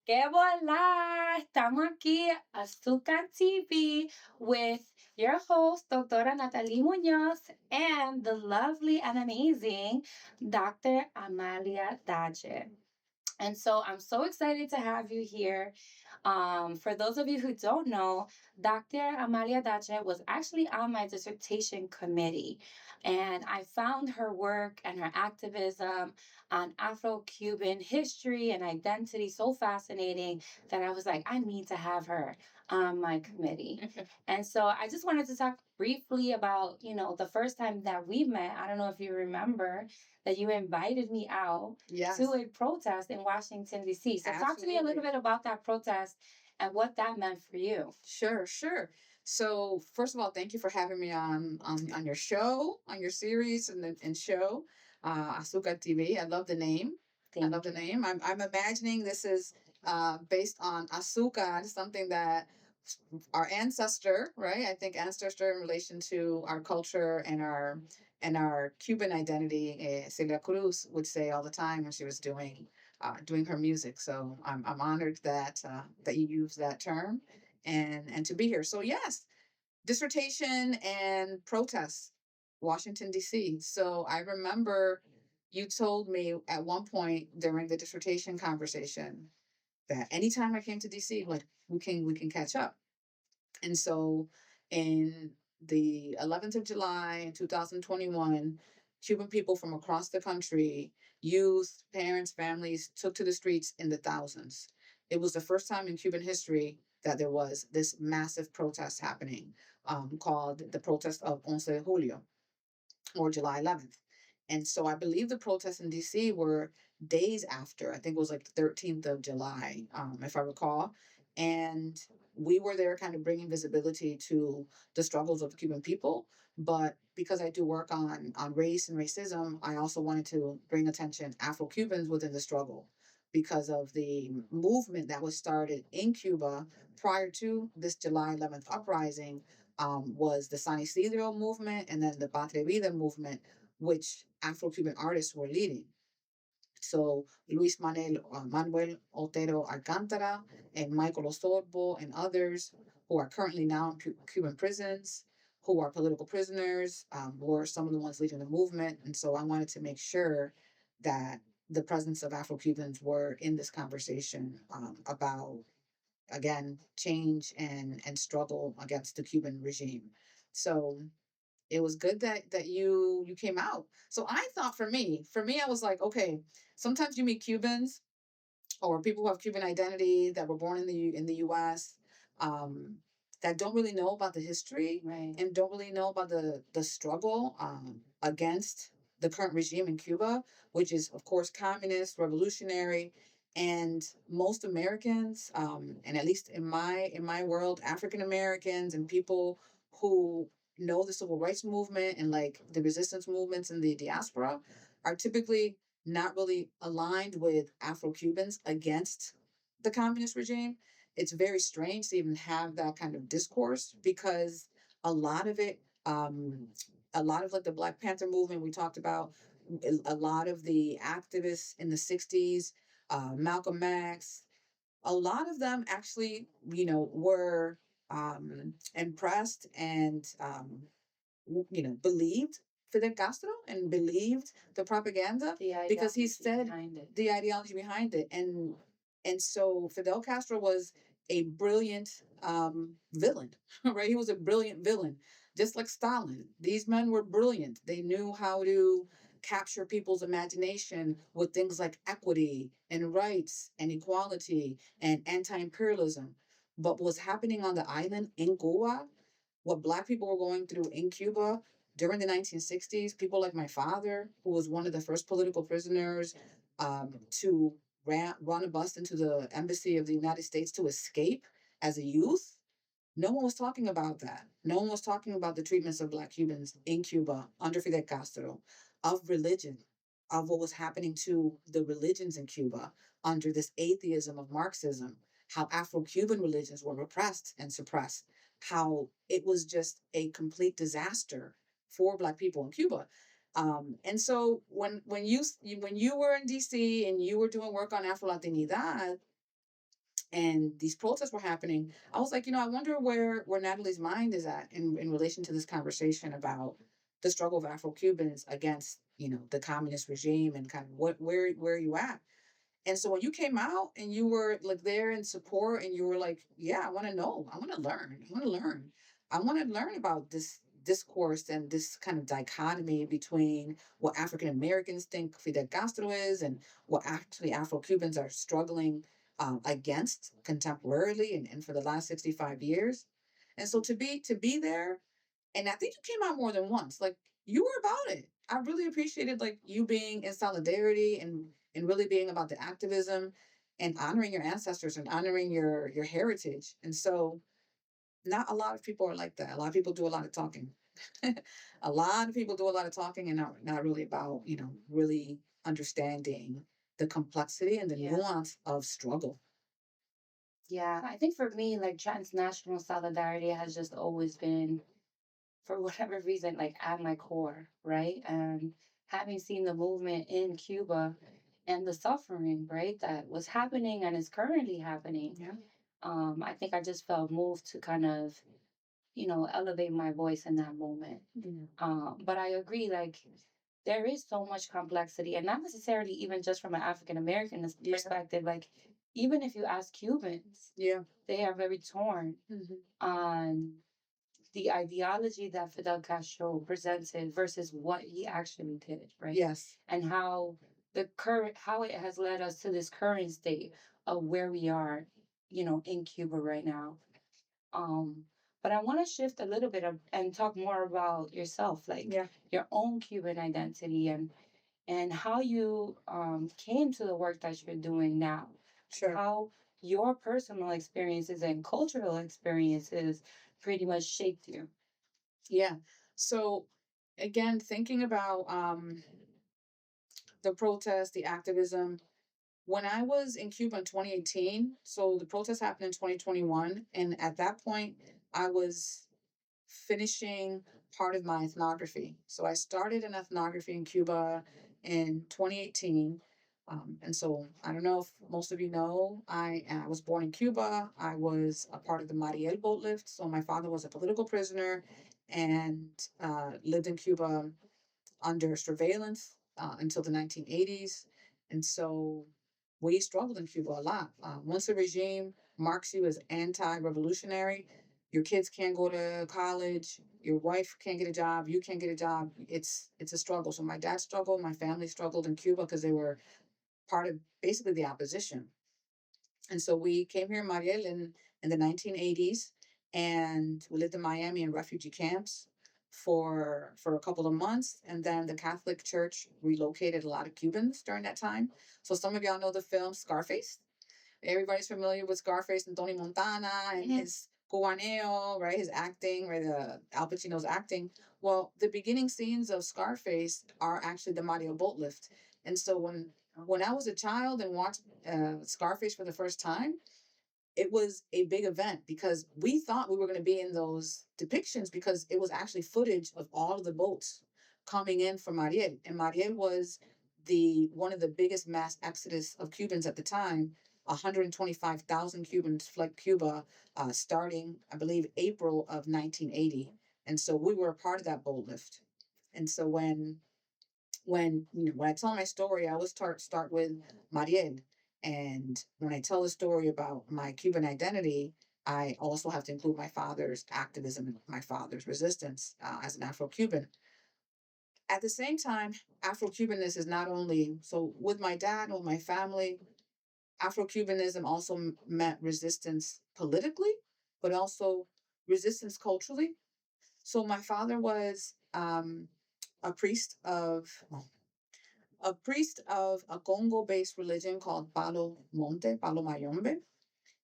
Que voila! Estamos aquí, Azúcar TV, with your host, Doctora Natalie Munoz, and the lovely and amazing Dr. Amalia Dache. And so I'm so excited to have you here. For those of you who don't know, Dr. Amalia Dache was actually on my dissertation committee, and I found her work and her activism on Afro Cuban history and identity so fascinating that I was like, I need to have her on my committee. And so I just wanted to talk briefly about, the first time that we met. I don't know if you remember that you invited me out to a protest in Washington, D.C. So talk to me a little bit about that protest and what that meant for you. Sure, sure. So first of all, thank you for having me on your show, on your series and show, Azúcar TV. I love the name. I Thank love the you. name. I'm imagining this is based on azúcar, something that our ancestor, right? I think ancestor in relation to our culture and our Cuban identity. Celia Cruz would say all the time when she was doing her music. So I'm honored that you use that term and to be here. So yes, dissertation and protests, Washington D.C. So I remember you told me at one point during the dissertation conversation that anytime I came to D.C., like we can catch up. And so in the 11th of July in 2021, Cuban people from across the country, youth, parents, families, took to the streets in the thousands. It was the first time in Cuban history that there was this massive protest happening, called the protest of Once de Julio, or July 11th. And so I believe the protests in DC were days after. I think it was like the 13th of July, if I recall. And we were there kind of bringing visibility to the struggles of the Cuban people. But because I do work on race and racism, I also wanted to bring attention Afro Cubans within the struggle because of the movement that was started in Cuba prior to this July 11th uprising, was the San Isidro movement and then the Patria Vida movement, which Afro Cuban artists were leading. So Manuel Otero Alcantara and Michael Osorbo and others who are currently now in Cuban prisons, who are political prisoners, were some of the ones leading the movement. And so I wanted to make sure that the presence of Afro Cubans were in this conversation, about, again, change and struggle against the Cuban regime. So it was good that you came out. So I thought, for me, I was like, okay, sometimes you meet Cubans or people who have Cuban identity that were born in the U.S., that don't really know about the history, Right. and don't really know about the struggle, against the current regime in Cuba, which is of course communist, revolutionary, and most Americans, and at least in my world, African Americans and people who know the civil rights movement and like the resistance movements in the diaspora are typically not really aligned with Afro Cubans against the communist regime. It's very strange to even have that kind of discourse because a lot of it, a lot of like the Black Panther movement we talked about, a lot of the activists in the 60s, Malcolm X, a lot of them actually, were impressed and, believed Fidel Castro and believed the propaganda because he said behind it. the ideology behind it. And so Fidel Castro was a brilliant, villain, right? He was a brilliant villain, just like Stalin. These men were brilliant. They knew how to capture people's imagination with things like equity and rights and equality and anti-imperialism. But what was happening on the island in Cuba, what Black people were going through in Cuba during the 1960s, people like my father, who was one of the first political prisoners, to run a bus into the embassy of the United States to escape as a youth. No one was talking about that. No one was talking about the treatments of Black Cubans in Cuba under Fidel Castro, of religion, of what was happening to the religions in Cuba under this atheism of Marxism, how Afro Cuban religions were repressed and suppressed, how it was just a complete disaster for Black people in Cuba. And so when you were in DC and you were doing work on Afro Latinidad, and these protests were happening, I was like, I wonder where Natalie's mind is at in relation to this conversation about the struggle of Afro Cubans against the communist regime, and kind of where are you at? And so when you came out and you were like there in support, and you were like, yeah, I want to know, I want to learn, I want to learn about this discourse and this kind of dichotomy between what African Americans think Fidel Castro is and what actually Afro Cubans are struggling against contemporarily, and for the last 65 years. And so to be there, and I think you came out more than once. Like, you were about it. I really appreciated like you being in solidarity, and really being about the activism and honoring your ancestors and honoring your heritage. And so not a lot of people are like that. A lot of people do a lot of talking. A lot of people do a lot of talking, and not really about, really understanding the complexity and the nuance of struggle. Yeah, I think for me, like transnational solidarity has just always been, for whatever reason, like at my core, right? And having seen the movement in Cuba and the suffering, right, that was happening and is currently happening, Yeah. I think I just felt moved to kind of, elevate my voice in that moment. But I agree, like, there is so much complexity, and not necessarily even just from an African American perspective. Like, even if you ask Cubans, Yeah. they are very torn on the ideology that Fidel Castro presented versus what he actually did, right? Yes. And how it has led us to this current state of where we are, in Cuba right now. Um, but I want to shift a little bit and talk more about yourself, like Yeah. your own Cuban identity, and how you came to the work that you're doing now. Sure. How your personal experiences and cultural experiences pretty much shaped you. Yeah. So again, thinking about the protest, the activism. When I was in Cuba in 2018, so the protest happened in 2021, and at that point, I was finishing part of my ethnography. So I started an ethnography in Cuba in 2018. And so I don't know if most of you know, I was born in Cuba. I was a part of the Mariel boat lift. So my father was a political prisoner and lived in Cuba under surveillance until the 1980s. And so we struggled in Cuba a lot. Once the regime marks you as anti-revolutionary, your kids can't go to college, your wife can't get a job, you can't get a job. It's a struggle. So my dad struggled, my family struggled in Cuba because they were part of basically the opposition. And so we came here in Mariel in the 1980s, and we lived in Miami in refugee camps for a couple of months. And then the Catholic Church relocated a lot of Cubans during that time. So some of y'all know the film Scarface. Everybody's familiar with Scarface and Tony Montana and his Cubaneo, right? His acting, right? Al Pacino's acting. Well, the beginning scenes of Scarface are actually the Mario boat lift. And so when I was a child and watched Scarface for the first time, it was a big event because we thought we were going to be in those depictions because it was actually footage of all of the boats coming in from Mariel. And Mariel was the one of the biggest mass exodus of Cubans at the time. 125,000 Cubans fled Cuba starting, I believe, April of 1980. And so we were a part of that boat lift. And so when I tell my story, I always start with Mariel. And when I tell a story about my Cuban identity, I also have to include my father's activism and my father's resistance as an Afro Cuban. At the same time, Afro Cubanness is not only so with my dad and with my family, Afro Cubanism also meant resistance politically, but also resistance culturally. So my father was a priest of a Congo-based religion called Palo Mayombe,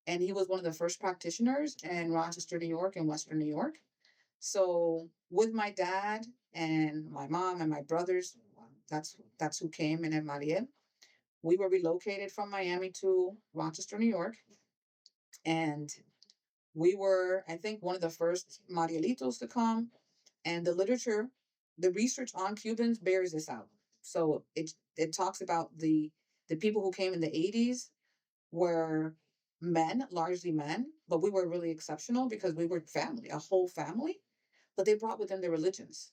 and he was one of the first practitioners in Rochester, New York, and Western New York. So with my dad and my mom and my brothers, that's who came in Mariel. We were relocated from Miami to Rochester, New York, and we were, I think, one of the first Marielitos to come. And the research on Cubans bears this out. So it talks about the people who came in the 80s were men, largely men, but we were really exceptional because we were family, a whole family. But they brought with them their religions,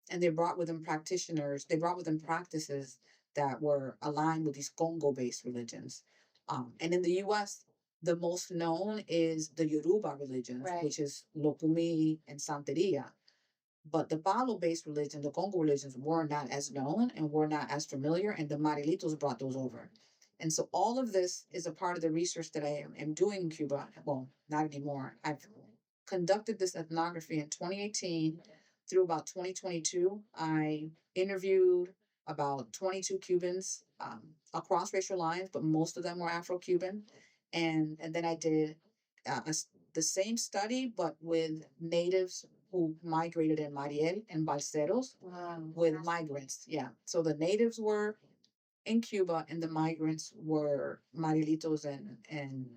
and they brought with them practitioners. They brought with them practices that were aligned with these Congo-based religions. And in the U.S., the most known is the Yoruba religions, Right. which is Lokumi and Santeria. But the Balo-based religion, the Congo religions, were not as known and were not as familiar, and the Marilitos brought those over. And so all of this is a part of the research that am doing in Cuba. Well, not anymore. I've conducted this ethnography in 2018 through about 2022. I interviewed about 22 Cubans across racial lines, but most of them were Afro-Cuban. And then I did the same study, but with natives who migrated in Mariel and Balseros. Wow. With migrants. Yeah. So the natives were in Cuba and the migrants were Marielitos and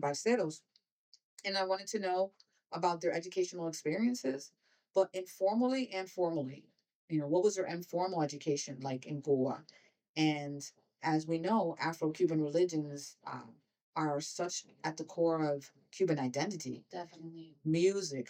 Balseros. And I wanted to know about their educational experiences, but informally and formally. What was their informal education like in Cuba? And as we know, Afro Cuban religions are such at the core of Cuban identity. Definitely. Music,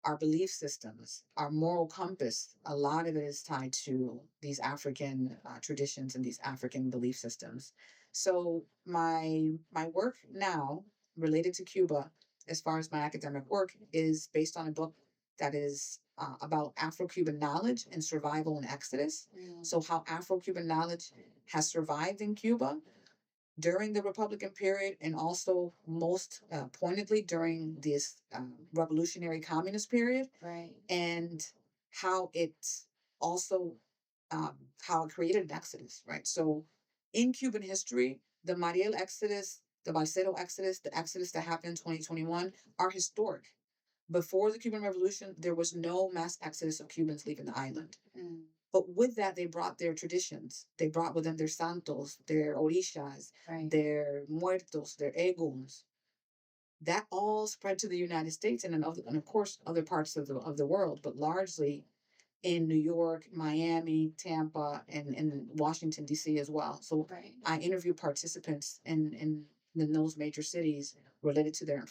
our belief systems, our moral compass, a lot of it is tied to these African traditions and these African belief systems. So my work now related to Cuba, as far as my academic work, is based on a book that is about Afro-Cuban knowledge and survival in Exodus. Mm. So how Afro-Cuban knowledge has survived in Cuba during the Republican period and also most pointedly during this revolutionary communist period. Right. And how it also how it created an exodus, right? So in Cuban history, the Mariel Exodus, the Balsero Exodus, the Exodus that happened in 2021 are historic. Before the Cuban Revolution, there was no mass exodus of Cubans leaving the island. Mm. But with that, they brought their traditions. They brought with them their santos, their orishas, right, their muertos, their eguns. That all spread to the United States and of course other parts of the world, but largely in New York, Miami, Tampa, and Washington D.C. as well. So right, I interview participants in those major cities related to their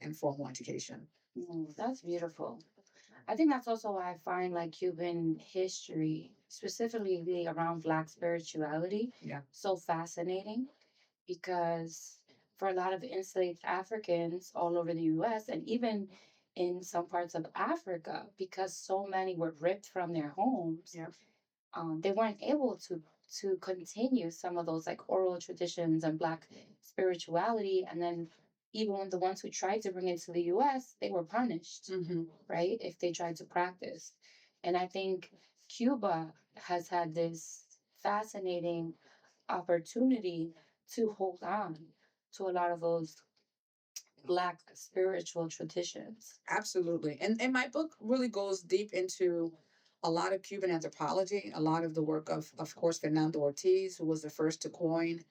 informal education. Mm, that's beautiful. I think that's also why I find like Cuban history, specifically around Black spirituality, yeah, so fascinating because for a lot of enslaved Africans all over the US and even in some parts of Africa, because so many were ripped from their homes, yeah, they weren't able to continue some of those like oral traditions and Black spirituality. And then even the ones who tried to bring it to the US, they were punished, mm-hmm, right, if they tried to practice. And I think Cuba has had this fascinating opportunity to hold on to a lot of those Black spiritual traditions. Absolutely. And my book really goes deep into a lot of Cuban anthropology, a lot of the work of course, Fernando Ortiz, who was the first to coin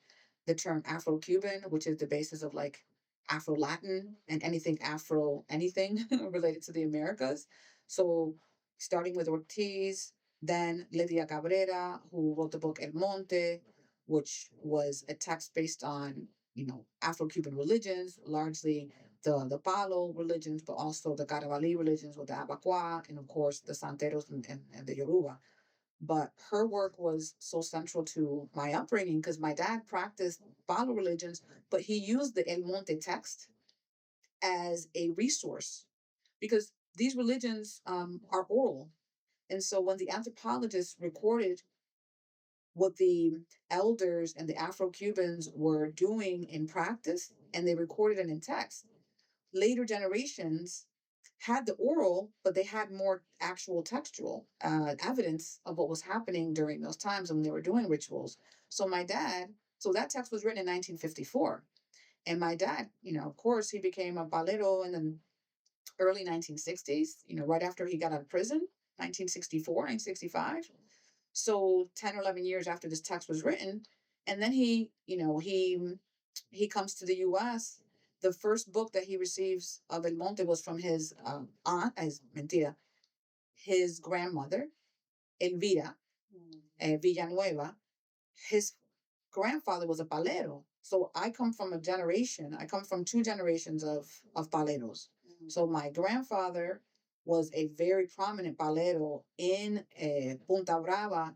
the term Afro Cuban, which is the basis of like Afro Latin and anything Afro anything related to the Americas. So, starting with Ortiz, then Lydia Cabrera, who wrote the book El Monte, which was a text based on Afro Cuban religions, largely the Palo religions, but also the Caravali religions with the Abaqua, and of course the Santeros and the Yoruba. But her work was so central to my upbringing because my dad practiced Palo religions, but he used the El Monte text as a resource because these religions are oral. And so when the anthropologists recorded what the elders and the Afro Cubans were doing in practice, and they recorded it in text, later generations had the oral, but they had more actual textual evidence of what was happening during those times when they were doing rituals. So my dad, so that text was written in 1954. And my dad, of course, he became a balero in the early 1960s, right after he got out of prison, 1964, 1965. So 10 or 11 years after this text was written. And then he comes to the US. The first book that he receives of El Monte was from his aunt, his grandmother, Elvira Villanueva. His grandfather was a palero. So I come from I come from two generations of paleros. So my grandfather was a very prominent palero in Punta Brava,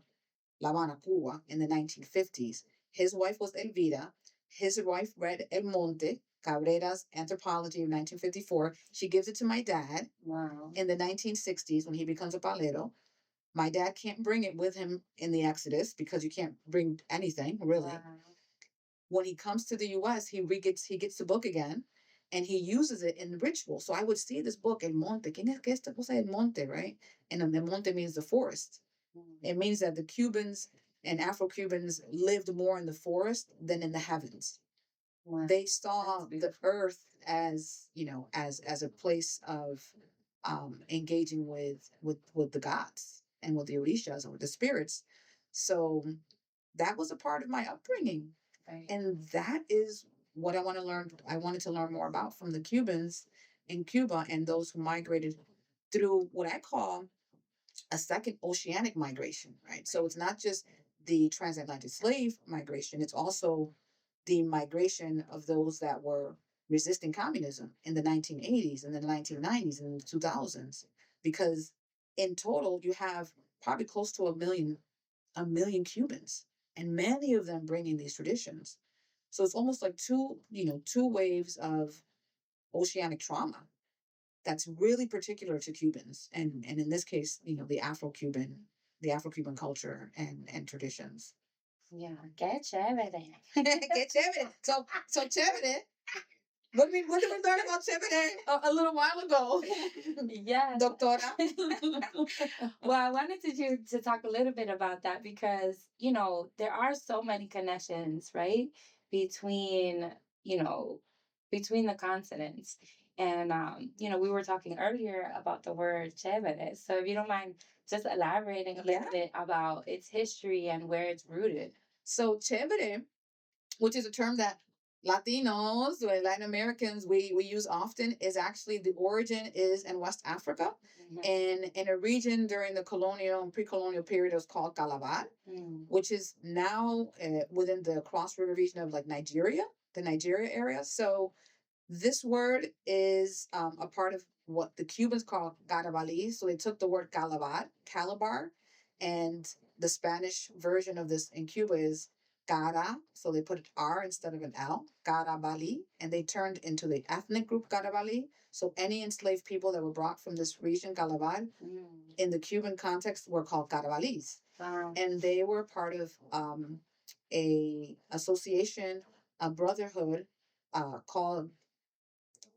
La Habana, Cuba, in the 1950s. His wife was Elvira. His wife read El Monte, Cabrera's Anthropology of 1954. She gives it to my dad. Wow. In the 1960s when he becomes a palero. My dad can't bring it with him in the Exodus because you can't bring anything, really. Wow. When he comes to the US, he gets the book again and he uses it in ritual. So I would see this book, El Monte. ¿Quién es que esta cosa El Monte, right? And El Monte means the forest. It means that the Cubans and Afro Cubans lived more in the forest than in the heavens. Wow. They saw the earth as, as a place of engaging with the gods and with the orishas or the spirits. So that was a part of my upbringing. Right. And that is what I want to learn. I wanted to learn more about from the Cubans in Cuba and those who migrated through what I call a second oceanic migration, right? So it's not just the transatlantic slave migration, it's also the migration of those that were resisting communism in the 1980s and the 1990s and the 2000s. Because in total, you have probably close to a million Cubans, and many of them bringing these traditions. So it's almost like two waves of oceanic trauma that's really particular to Cubans, and in this case, the Afro Cuban culture and traditions. Yeah, qué chévere. Qué chévere. So chévere. What did we learn about chévere a little while ago? Yes. Doctora. Well, I wanted to talk a little bit about that because, there are so many connections, right? Between, you know, between the continents. And, we were talking earlier about the word chévere. So if you don't mind just elaborating a little bit about its history and where it's rooted. So chévere, which is a term that Latinos or Latin Americans we use often, is actually the origin is in West Africa, and in a region during the colonial and pre-colonial period it was called Calabar, which is now within the Cross River region of like Nigeria, the Nigeria area. So this word is a part of what the Cubans call Garabali. So they took the word Calabar, and the Spanish version of this in Cuba is Gara. So they put an R instead of an L, Garabali, and they turned into the ethnic group Garabali. So any enslaved people that were brought from this region, Calabar, in the Cuban context, were called Garabalis. Wow. And they were part of a association, a brotherhood called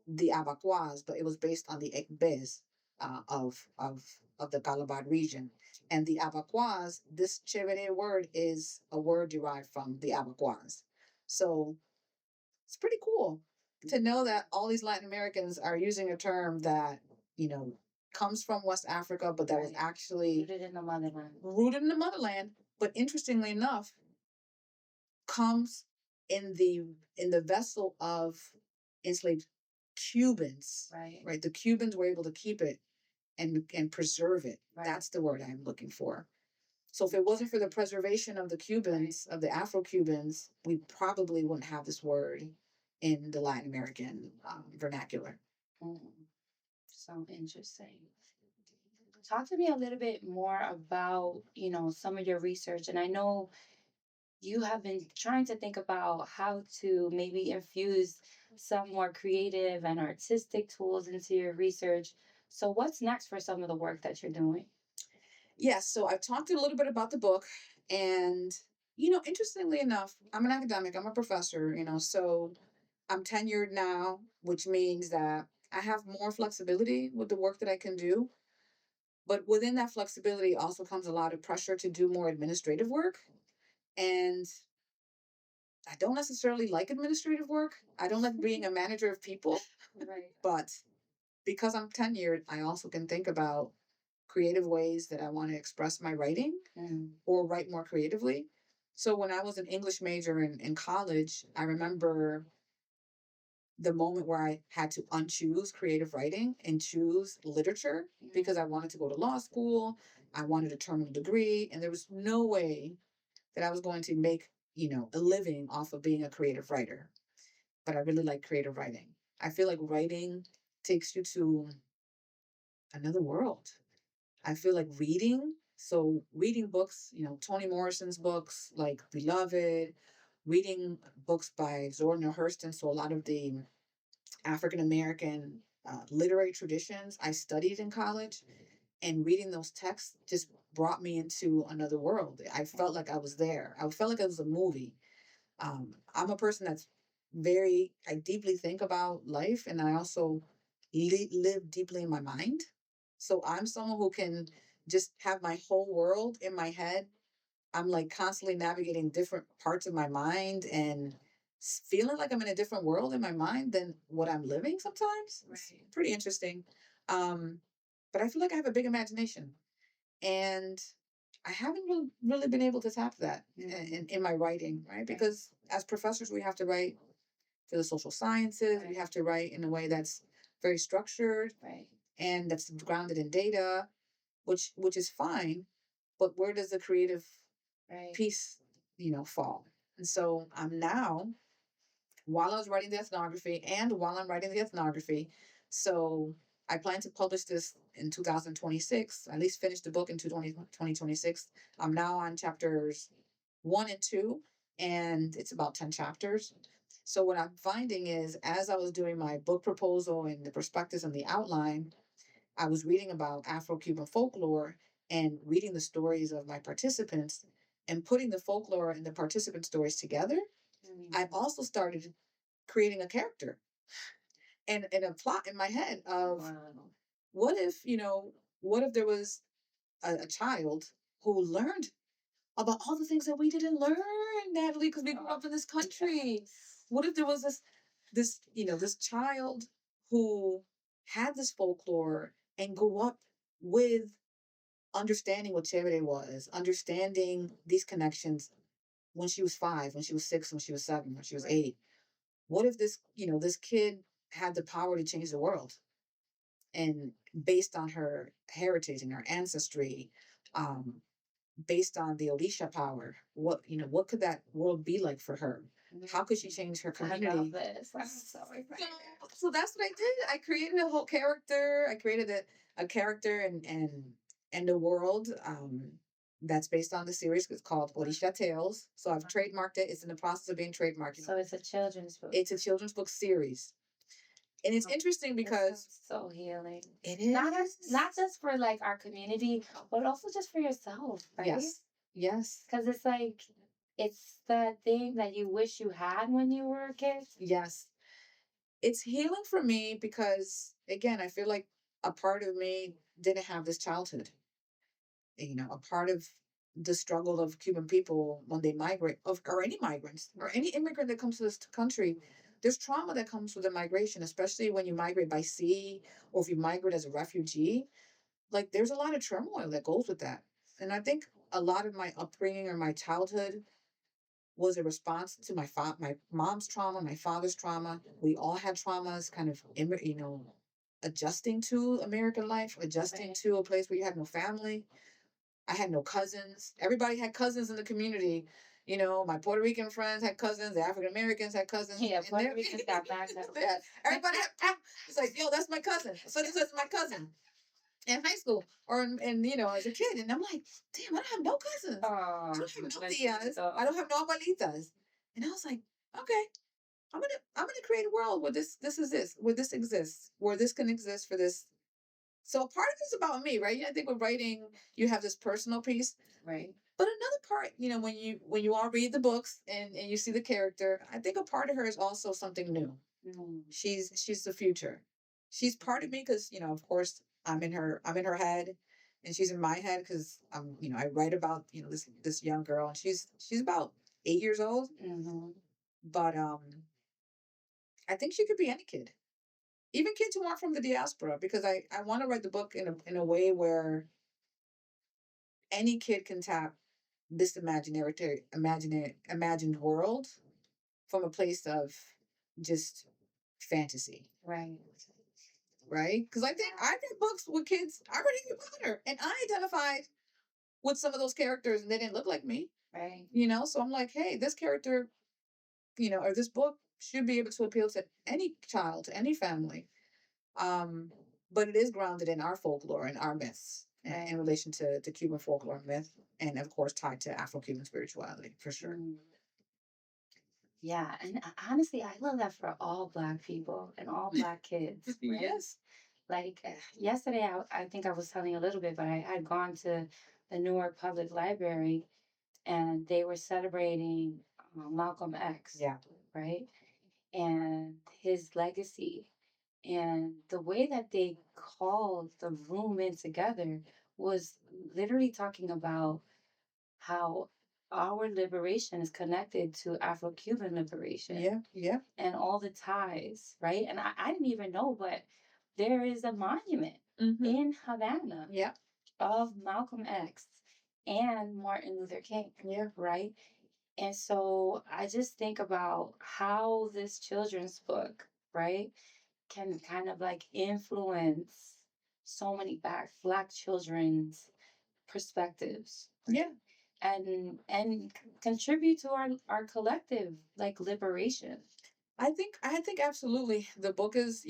the Abacuas, but it was based on the Ekbes of the Calabar region. And the Abacuas, this Chevere word is a word derived from the Abacuas. So it's pretty cool to know that all these Latin Americans are using a term that, comes from West Africa, but that was actually rooted in the motherland. Rooted in the motherland, but interestingly enough, comes in the vessel of enslaved Cubans. Right. Right. The Cubans were able to keep it and preserve it. Right. That's the word I'm looking for. So if it wasn't for the preservation of the Cubans, of the Afro Cubans, we probably wouldn't have this word in the Latin American vernacular. So interesting. Talk to me a little bit more about, some of your research. And I know you have been trying to think about how to maybe infuse some more creative and artistic tools into your research. So what's next for some of the work that you're doing? Yes, so I've talked a little bit about the book, and interestingly enough, I'm an academic, I'm a professor, so I'm tenured now, which means that I have more flexibility with the work that I can do. But within that flexibility also comes a lot of pressure to do more administrative work. And I don't necessarily like administrative work. I don't like being a manager of people. Right. But because I'm tenured, I also can think about creative ways that I want to express my writing or write more creatively. So when I was an English major in college, I remember the moment where I had to unchoose creative writing and choose literature because I wanted to go to law school. I wanted a terminal degree, and there was no way that I was going to make a living off of being a creative writer, but I really like creative writing. I feel like writing takes you to another world. I feel like reading, so reading books, Toni Morrison's books like Beloved, reading books by Zora Neale Hurston, so a lot of the African American literary traditions I studied in college, and reading those texts just brought me into another world. I felt like I was there. I felt like it was a movie. I'm a person that's I deeply think about life, and I also live deeply in my mind. So I'm someone who can just have my whole world in my head. I'm like constantly navigating different parts of my mind and feeling like I'm in a different world in my mind than what I'm living sometimes. It's pretty interesting. Um, but I feel like I have a big imagination, and I haven't really been able to tap that in my writing, right? Because as professors, we have to write for the social sciences. We have to write in a way that's very structured, and that's grounded in data, which is fine. But where does the creative piece, fall? And so I'm now, while I was writing the ethnography and while I'm writing the ethnography, so I plan to publish this in 2026, at least finish the book in 2026. I'm now on chapters 1 and 2, and it's about 10 chapters. So what I'm finding is, as I was doing my book proposal and the prospectus and the outline, I was reading about Afro-Cuban folklore and reading the stories of my participants and putting the folklore and the participant stories together. I've also started creating a character and a plot in my head of, what if, what if there was a child who learned about all the things that we didn't learn, Natalie, because we grew up in this country. What if there was this child who had this folklore and grew up with understanding what chévere was, understanding these connections when she was 5, when she was 6, when she was 7, when she was 8. What if this kid had the power to change the world, and based on her heritage and her ancestry, um, based on the Orisha power, what could that world be like for her? How could she change her community? I love this. I'm so excited. So that's what I did. I created a whole character. I created a character and a world that's based on the series. It's called Orisha Tales. So I've trademarked it. It's in the process of being trademarked. So it's a children's book. It's a children's book series. And it's interesting because so healing. It is Not just for like our community, but also just for yourself, right? Yes. Yes. Because it's like it's the thing that you wish you had when you were a kid. Yes. It's healing for me because, again, I feel like a part of me didn't have this childhood. A part of the struggle of Cuban people when they migrate, or any migrants, or any immigrant that comes to this country, there's trauma that comes with the migration, especially when you migrate by sea or if you migrate as a refugee. Like, there's a lot of turmoil that goes with that. And I think a lot of my upbringing or my childhood was a response to my mom's trauma, my father's trauma. We all had traumas, kind of, adjusting to American life, adjusting to a place where you had no family. I had no cousins. Everybody had cousins in the community. My Puerto Rican friends had cousins. The African Americans had cousins. Yeah, Puerto Ricans got back up. Everybody had. It's like, yo, that's my cousin. So this is my cousin in high school or as a kid. And I'm like, damn, I don't have no cousins. I don't have no tias. I don't have no abuelitas. And I was like, okay, I'm gonna create a world where where this exists, where this can exist for this. So part of it's about me, right? I think with writing, you have this personal piece. Right. But another part, when you all read the books and you see the character, I think a part of her is also something new. She's the future. She's part of me because, of course, I'm in her head, and she's in my head because I write about this young girl, and she's about 8 years old. But I think she could be any kid, even kids who aren't from the diaspora, because I want to write the book in a way where any kid can tap this imagined world from a place of just fantasy. Right. Right? Because I think I read books with kids. I read Harry Potter, and I identified with some of those characters, and they didn't look like me. Right. So I'm like, hey, this character, or this book should be able to appeal to any child, to any family. Um, but it is grounded in our folklore and our myths in relation to Cuban folklore myth, and of course tied to Afro-Cuban spirituality for sure. Yeah, and honestly, I love that for all Black people and all Black kids. Right? Yes. Like yesterday, I think I was telling you a little bit, but I had gone to the Newark Public Library and they were celebrating Malcolm X. Yeah. Right? And his legacy. And the way that they called the room in together was literally talking about how our liberation is connected to Afro Cuban liberation. Yeah. Yeah. And all the ties, right? And I didn't even know, but there is a monument in Havana. Yeah. Of Malcolm X and Martin Luther King. Yeah. Right? And so I just think about how this children's book, right, can kind of like influence so many black children's perspectives. Yeah. And contribute to our collective like liberation. I think absolutely the book is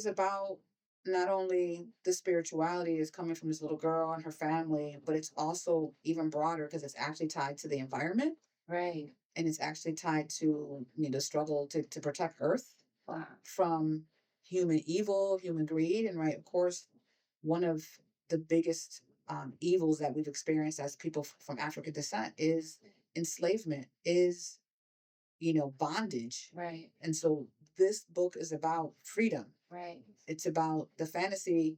about not only the spirituality is coming from this little girl and her family, but it's also even broader because it's actually tied to the environment. Right. And it's actually tied to the struggle to protect Earth. Wow. From human evil, human greed, and right, of course, one of the biggest evils that we've experienced as people from African descent is enslavement, is bondage. Right. And so this book is about freedom. Right. It's about the fantasy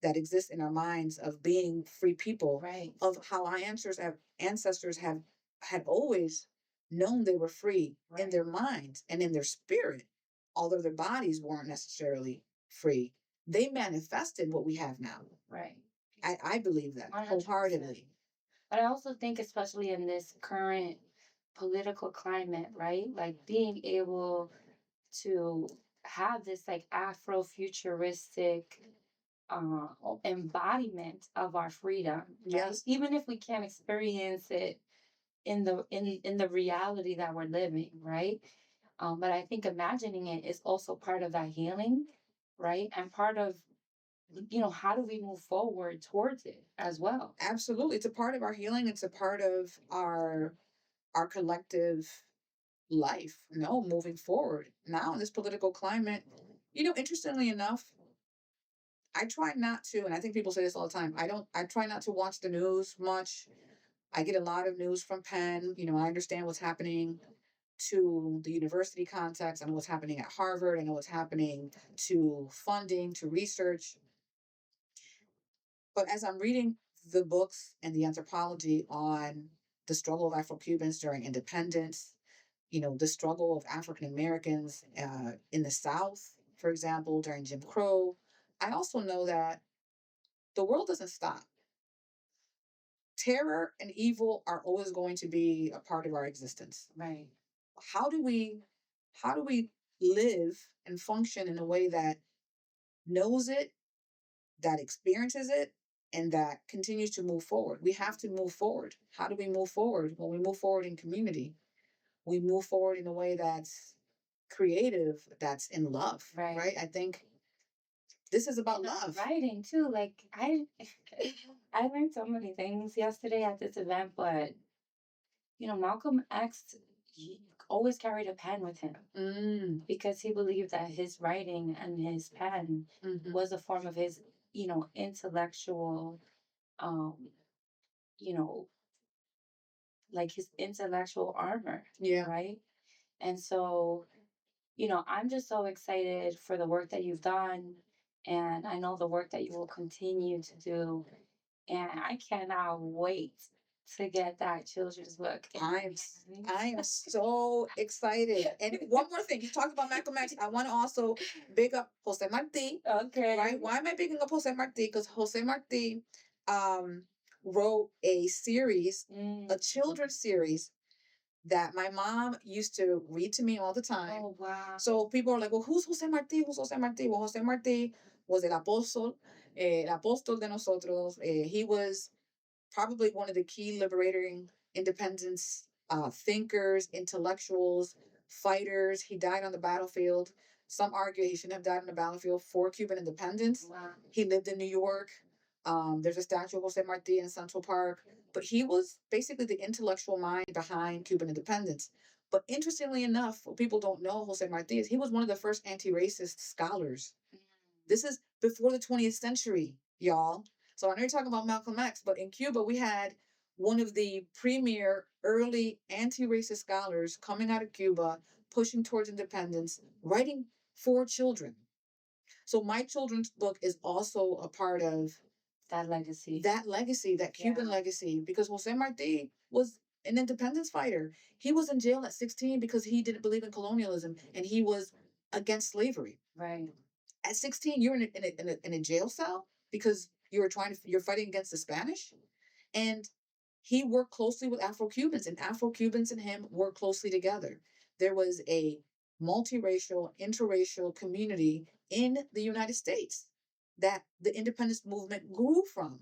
that exists in our minds of being free people. Right. Of how our ancestors have had always known they were free. Right. In their minds and in their spirit, although their bodies weren't necessarily free. They manifested what we have now. Right. I believe that 100%. Wholeheartedly. But I also think, especially in this current political climate, right? Like being able to have this like Afro-futuristic embodiment of our freedom. Right? Yes. Even if we can't experience it in the reality that we're living, right? But I think imagining it is also part of that healing, right? And part of how do we move forward towards it as well? Absolutely. It's a part of our healing. It's a part of our collective life, moving forward. Now in this political climate, interestingly enough, I try not to, and I think people say this all the time. I try not to watch the news much. I get a lot of news from Penn. I understand what's happening to the university context. I know what's happening at Harvard. I know what's happening to funding, to research. But as I'm reading the books and the anthropology on the struggle of Afro Cubans during independence, the struggle of African Americans in the South, for example, during Jim Crow, I also know that the world doesn't stop. Terror and evil are always going to be a part of our existence. Right. How do we live and function in a way that knows it, that experiences it, and that continues to move forward? We have to move forward. How do we move forward? Well, we move forward in community. We move forward in a way that's creative, that's in love. Right? I think this is about love. Writing too. Like I learned so many things yesterday at this event, but Malcolm X he always carried a pen with him because he believed that his writing and his pen was a form of his, intellectual, um, you know, like his intellectual armor. Yeah. Right. And so, I'm just so excited for the work that you've done. And I know the work that you will continue to do. And I cannot wait to get that children's book. I am so excited. And one more thing, you talked about Malcolm X. I want to also big up Jose Marti. Okay. Right? Why am I bigging up Jose Marti? Because Jose Marti wrote a series, a children's series that my mom used to read to me all the time. Oh, wow. So people are like, well, who's Jose Marti? Who's Jose Marti? Well, Jose Marti was el apóstol de nosotros. He was probably one of the key liberating independence thinkers, intellectuals, fighters. He died on the battlefield. Some argue he shouldn't have died on the battlefield for Cuban independence. Wow. He lived in New York. There's a statue of Jose Marti in Central Park, but he was basically the intellectual mind behind Cuban independence. But interestingly enough, what people don't know, Jose Marti, is he was one of the first anti-racist scholars. This is before the 20th century, y'all. So I know you're talking about Malcolm X, but in Cuba, we had one of the premier early anti-racist scholars coming out of Cuba, pushing towards independence, writing for children. So my children's book is also a part of That legacy. that Cuban legacy, because Jose Marti was an independence fighter. He was in jail at 16 because he didn't believe in colonialism and he was against slavery. Right. At 16, you're in a jail cell because you're fighting against the Spanish. And he worked closely with Afro-Cubans, and Afro-Cubans and him worked closely together. There was a multiracial, interracial community in the United States that the independence movement grew from.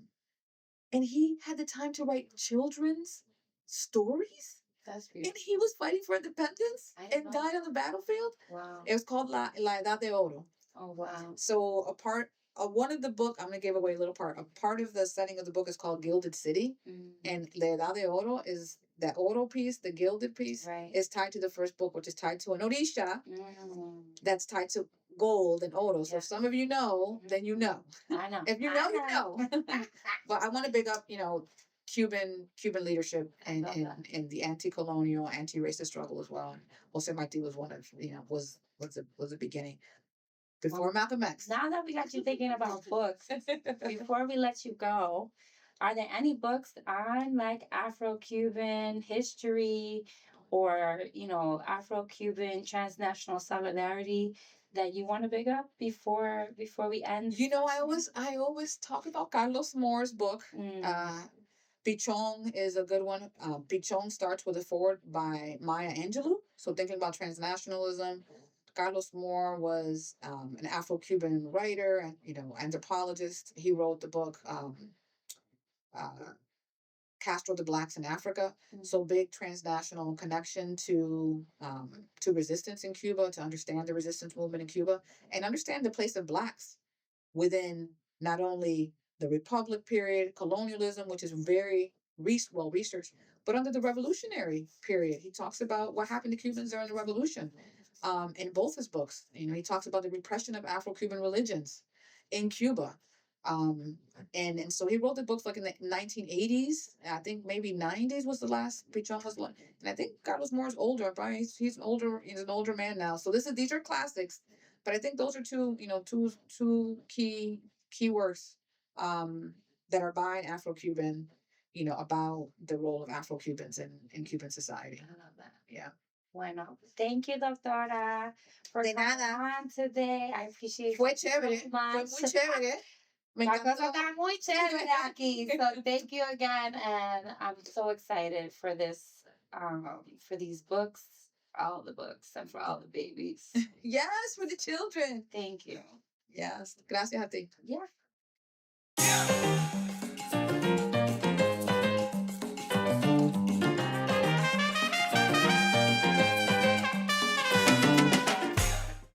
And he had the time to write children's stories. That's beautiful. And he was fighting for independence and know. died on the battlefield. Wow. It was called La Edad de Oro. Oh, wow. So a part one of the book, I'm gonna give away a little part. A part of the setting of the book is called Gilded City, and La Edad de Oro is that oro piece, the gilded piece, Right. is tied to the first book, which is tied to an orisha Mm. that's tied to gold and oro. So Yeah. if some of you know, then you know. I know. If you know, you know. But I want to big up, Cuban leadership and the anti-colonial, anti-racist struggle as well. Jose Marti was one of was the beginning before Malcolm X. Now that we got you thinking about books, before we let you go, are there any books on like Afro-Cuban history or, Afro-Cuban transnational solidarity that you want to big up before we end? I always talk about Carlos Moore's book. Pichon is a good one. Pichon starts with a foreword by Maya Angelou. So thinking about transnationalism, Carlos Moore was an Afro-Cuban writer and anthropologist. He wrote the book uh, Castro the Blacks in Africa. So big transnational connection to resistance in Cuba, to understand the resistance movement in Cuba, and understand the place of blacks within not only the Republic period, colonialism, which is very well researched, but under the revolutionary period. He talks about what happened to Cubans during the revolution. In both his books, he talks about the repression of Afro-Cuban religions in Cuba. And so he wrote the books like in the 1980s. I think maybe 90s was the last Pichon was like, and I think Carlos Moore is older. Probably he's an older man now. So these are classics, but I think those are two key works that are by an Afro-Cuban, about the role of Afro-Cubans in Cuban society. I love that. Yeah. Bueno, thank you, doctora, for De coming nada. on today. I appreciate Fue you so chévere. Fue much. muy chévere. Me La cosa encantó. está muy chévere aquí. So thank you again, and I'm so excited for this, for these books, all the books, and for all the babies. Yes, for the children. Thank you. Yes. Gracias a ti. Yeah.